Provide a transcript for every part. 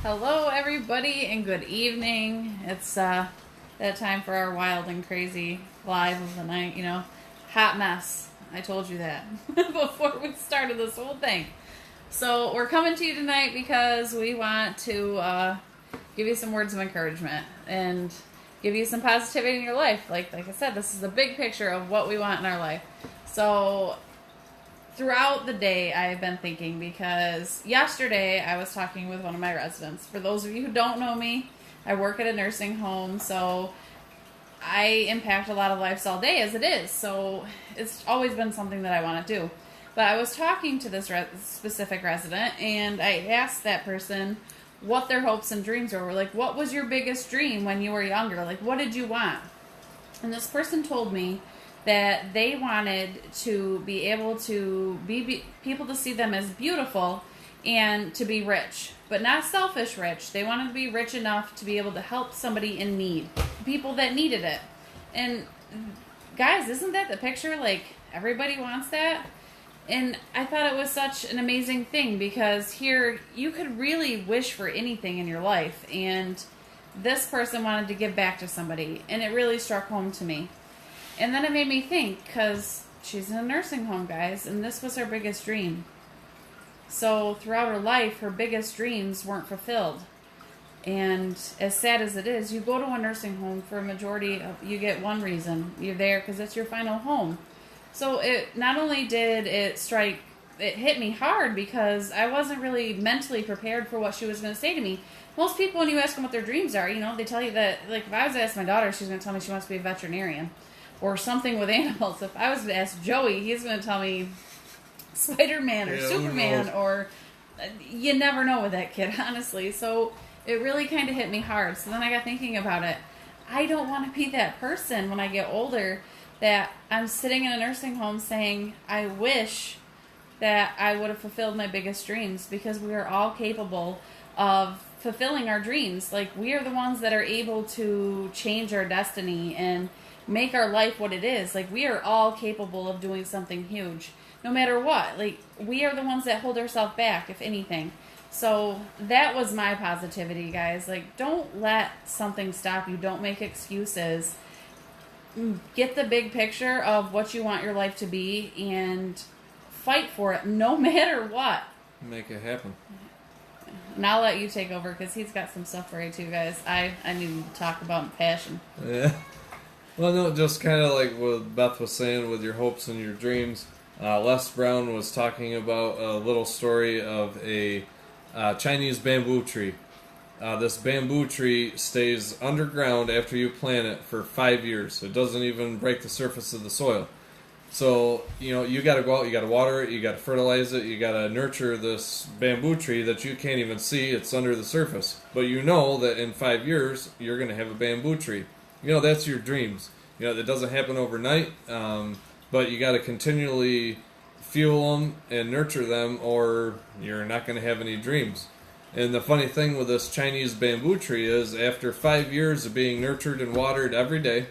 Hello, everybody, and good evening. It's that time for our wild and crazy live of the night. Hot mess. I told you that before we started this whole thing. So we're coming to you tonight because we want to give you some words of encouragement and give you some positivity in your life. Like I said, this is the big picture of what we want in our life. So throughout the day, I've been thinking because yesterday I was talking with one of my residents. For those of you who don't know me, I work at a nursing home, so I impact a lot of lives all day as it is. So it's always been something that I want to do. But I was talking to this specific resident, and I asked that person what their hopes and dreams were. Like, what was your biggest dream when you were younger? Like, what did you want? And this person told me that they wanted to be able to be people to see them as beautiful and to be rich, but not selfish rich. They wanted to be rich enough to be able to help somebody in need, people that needed it. And guys, isn't that the picture? Like, everybody wants that. And I thought it was such an amazing thing because here you could really wish for anything in your life, and this person wanted to give back to somebody, and it really struck home to me. And then it made me think, because she's in a nursing home, guys, and this was her biggest dream. So throughout her life, her biggest dreams weren't fulfilled. And as sad as it is, you go to a nursing home for a majority of, you get one reason. You're there because it's your final home. So it not only did it strike, it hit me hard because I wasn't really mentally prepared for what she was going to say to me. Most people, when you ask them what their dreams are, they tell you that, like, if I was to ask my daughter, she's going to tell me she wants to be a veterinarian or something with animals. If I was to ask Joey, he's going to tell me Spider-Man or Superman, or you never know with that kid, honestly. So it really kind of hit me hard. So then I got thinking about it. I don't want to be that person when I get older that I'm sitting in a nursing home saying, I wish that I would have fulfilled my biggest dreams, because we are all capable of fulfilling our dreams. Like, we are the ones that are able to change our destiny and make our life what it is. Like, we are all capable of doing something huge, no matter what. Like, we are the ones that hold ourselves back, if anything. So that was my positivity, guys. Like, don't let something stop you. Don't make excuses. Get the big picture of what you want your life to be and fight for it, no matter what. Make it happen. And I'll let you take over because he's got some stuff for you too, guys. I need to talk about passion. Yeah. Well, no, just kind of like what Beth was saying with your hopes and your dreams. Les Brown was talking about a little story of a Chinese bamboo tree. This bamboo tree stays underground after you plant it for 5 years. It doesn't even break the surface of the soil. So, you got to go out, you got to water it, you got to fertilize it, you got to nurture this bamboo tree that you can't even see. It's under the surface. But you know that in 5 years, you're going to have a bamboo tree. That's your dreams. That doesn't happen overnight, but you got to continually fuel them and nurture them, or you're not going to have any dreams. And the funny thing with this Chinese bamboo tree is, after 5 years of being nurtured and watered every day,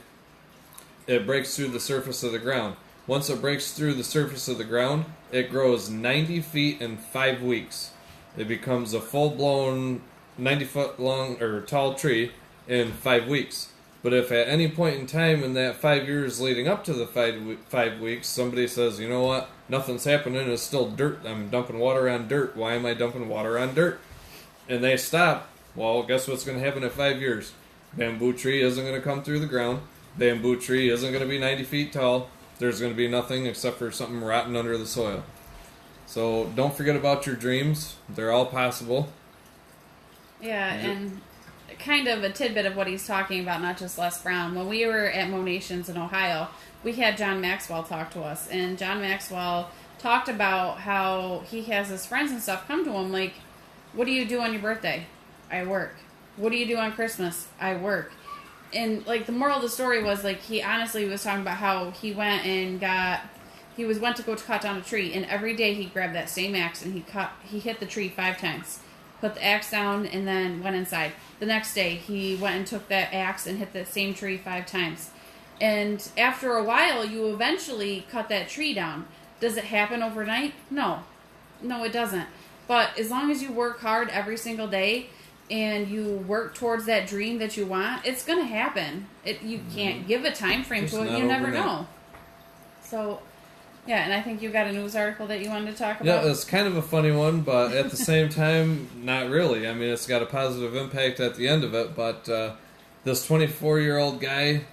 it breaks through the surface of the ground. Once it breaks through the surface of the ground, it grows 90 feet in 5 weeks. It becomes a full-blown 90-foot long or tall tree in 5 weeks. But if at any point in time in that 5 years leading up to the 5 weeks, somebody says, you know what, nothing's happening, it's still dirt, I'm dumping water on dirt, why am I dumping water on dirt? And they stop, well, guess what's going to happen in 5 years? Bamboo tree isn't going to come through the ground. Bamboo tree isn't going to be 90 feet tall. There's going to be nothing except for something rotten under the soil. So don't forget about your dreams. They're all possible. Yeah, and kind of a tidbit of what he's talking about, not just Les Brown. When we were at Monations in Ohio, we had John Maxwell talk to us. And John Maxwell talked about how he has his friends and stuff come to him like, what do you do on your birthday? I work. What do you do on Christmas? I work. And, like, the moral of the story was, like, he honestly was talking about how he went to go cut down a tree, and every day he grabbed that same axe and he hit the tree 5 times. Put the axe down and then went inside. The next day he went and took that axe and hit the same tree 5 times. And after a while, you eventually cut that tree down. Does it happen overnight? No. No, it doesn't. But as long as you work hard every single day, and you work towards that dream that you want, it's going to happen. You can't give a time frame Just to it. not You never overnight. know. So, yeah, and I think you got a news article that you wanted to talk Yeah, about. it's kind of a funny one, but at the same time, not really. I mean, it's got a positive impact at the end of it, but this 24-year-old guy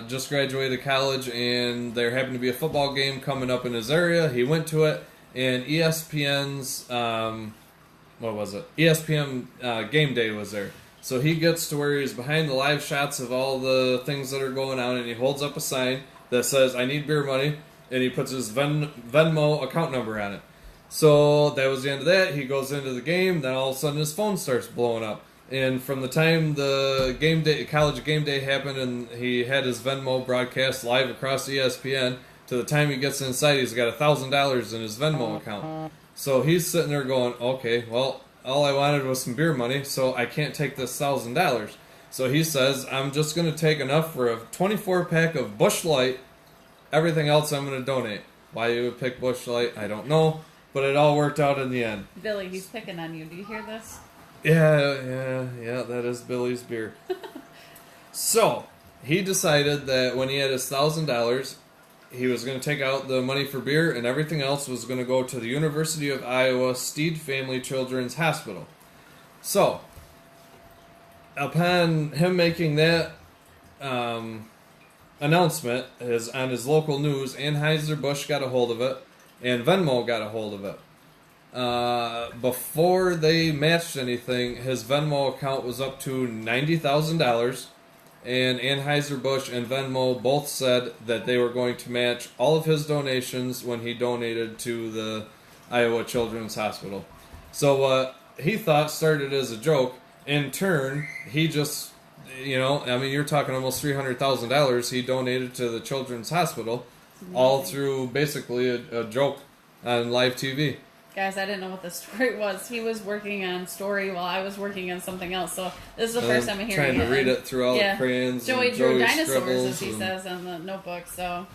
just graduated college, and there happened to be a football game coming up in his area. He went to it, and ESPN's, what was it? ESPN Game Day was there. So he gets to where he's behind the live shots of all the things that are going on, and he holds up a sign that says, "I need beer money," and he puts his Venmo account number on it. So that was the end of that. He goes into the game, then all of a sudden his phone starts blowing up. And from the time the college game day happened and he had his Venmo broadcast live across ESPN, to the time he gets inside, he's got $1,000 in his Venmo account. So he's sitting there going, okay, well, all I wanted was some beer money, so I can't take this $1,000. So he says, I'm just going to take enough for a 24-pack of Busch Light. Everything else I'm going to donate. Why you would pick Busch Light, I don't know, but it all worked out in the end. Billy, he's picking on you. Do you hear this? Yeah, that is Billy's beer. So, he decided that when he had his $1,000, he was going to take out the money for beer, and everything else was going to go to the University of Iowa Steed Family Children's Hospital. So, upon him making that announcement on his local news, Anheuser-Busch got a hold of it, and Venmo got a hold of it. Before they matched anything, his Venmo account was up to $90,000, and Anheuser-Busch and Venmo both said that they were going to match all of his donations when he donated to the Iowa Children's Hospital. So what he thought started as a joke. In turn, he just, you're talking almost $300,000 he donated to the Children's Hospital, all through basically a joke on live TV. Guys, I didn't know what the story was. He was working on story while I was working on something else. So this is the first time I'm hearing it. Trying to read it through all the crayons. Joey and drew Joey dinosaurs, scribbles as he says on the notebook. So,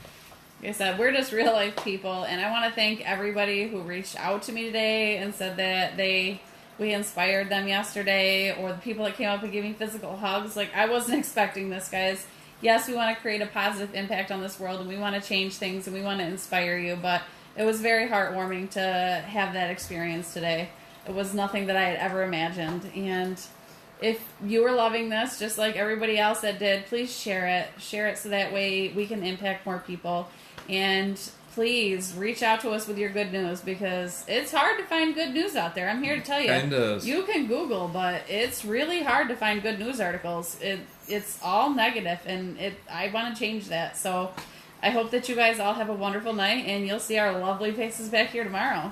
like I said, we're just real life people, and I want to thank everybody who reached out to me today and said that we inspired them yesterday, or the people that came up and gave me physical hugs. Like, I wasn't expecting this, guys. Yes, we want to create a positive impact on this world, and we want to change things, and we want to inspire you, but it was very heartwarming to have that experience today. It was nothing that I had ever imagined. And if you were loving this, just like everybody else that did, please share it. Share it so that way we can impact more people. And please reach out to us with your good news, because it's hard to find good news out there. I'm here to tell you. Kinda. You can Google, but it's really hard to find good news articles. It's all negative, and I want to change that. So I hope that you guys all have a wonderful night, and you'll see our lovely faces back here tomorrow.